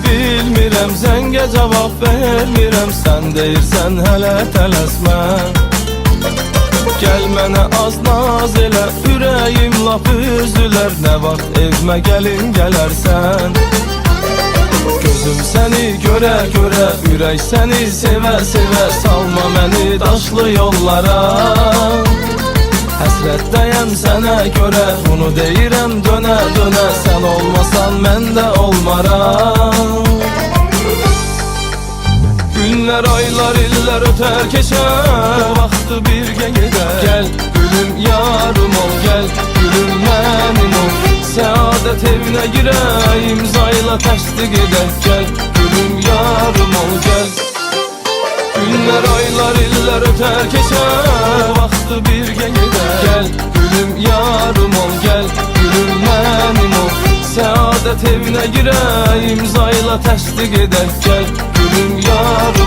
bilmirəm, zəngə cavab vermirəm. Sən deyirsən hələ tələsmə, gəl mənə az naz elə, ürəyim lap üzülər. Nə vaxt evmə gəlin gələrsən, gözüm səni görə görə, ürək səni sevə sevə. Salma məni daşlı yollara, həsrətdəyəm sənə görə. Bunu deyirəm dönə dönə, sən olmasan mən də olmaram. Günlər, aylar, illər ötər keçər, vaxtı birgə gedər. Gəl gülüm yarım ol, gəl gülüm mənim ol. Səadət evinə girək, imzayla təsdiq edək. Gəl gülüm yarım ol, gəl. Günlər, aylar, illər ötər keçər, vaxtı birgə gedər. Gəl gülüm yarım ol, gəl gülüm mənim ol. Səadət evinə girək, imzayla təsdiq edək. Gəl gülüm yarım